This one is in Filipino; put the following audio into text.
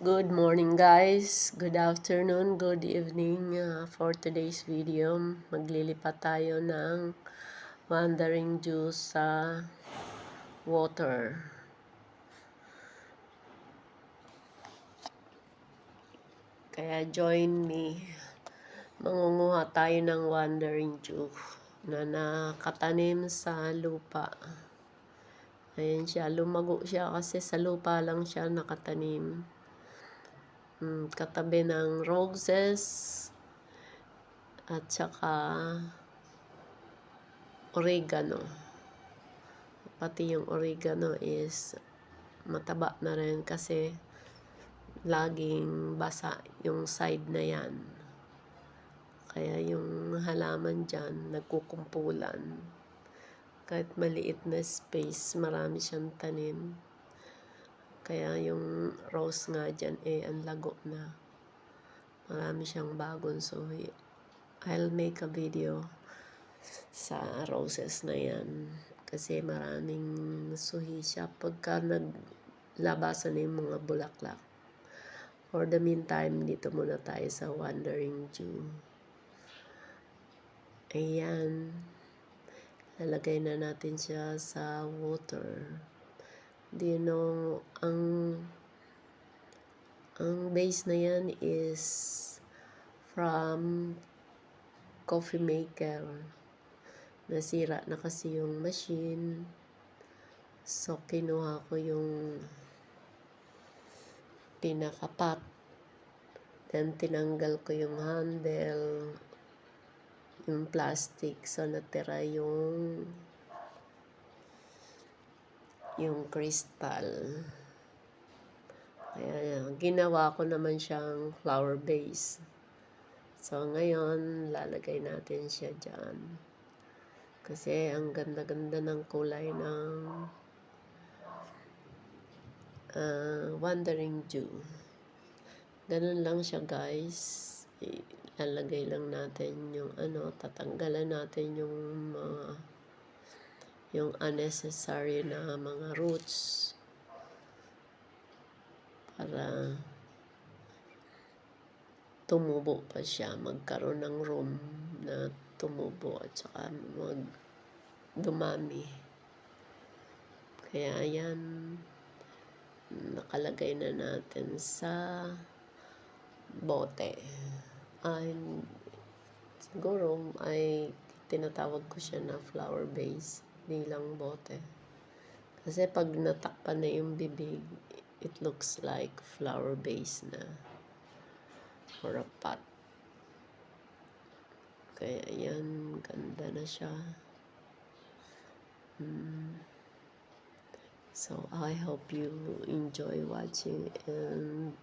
Good morning guys, good afternoon, good evening. For today's video, maglilipat tayo ng wandering juice sa water. Kaya join me. Mangunguha tayo ng wandering juice na nakatanim sa lupa. Ayan siya, lumago siya kasi sa lupa lang siya nakatanim. Katabi ng roses at saka oregano. Pati yung oregano is mataba na rin kasi laging basa yung side na yan. Kaya yung halaman dyan nagkukumpulan. Kahit maliit na space, marami siyang tanim. Kaya yung rose nga dyan ang lago na. Marami siyang bagong suhi. I'll make a video sa roses na yan. Kasi maraming suhi siya pagka naglabasan na yung mga bulaklak. For the meantime, dito muna tayo sa wandering Jew. Ayan. Lalagay na natin siya sa water. Do you know, ang base na yan is from coffee maker. Nasira na kasi yung machine. So, kinuha ko yung pinaka-pot. Then, tinanggal ko yung handle, yung plastic. So, natira yung crystal. Kaya, ginawa ko naman siyang flower base. So, ngayon, lalagay natin siya dyan. Kasi, ang ganda-ganda ng kulay ng wandering Jew. Ganun lang siya, guys. Ilalagay lang natin yung tatanggalan natin yung unnecessary na mga roots para tumubo pa siya, magkaroon ng room na tumubo at saka dumami. Kaya ayan, nakalagay na natin sa bote. Siguro ay tinatawag ko siya na flower base, di lang bote. Kasi pag natakpan na yung bibig, it looks like flower base na or a pot. Kaya yan, ganda na siya. So I hope you enjoy watching and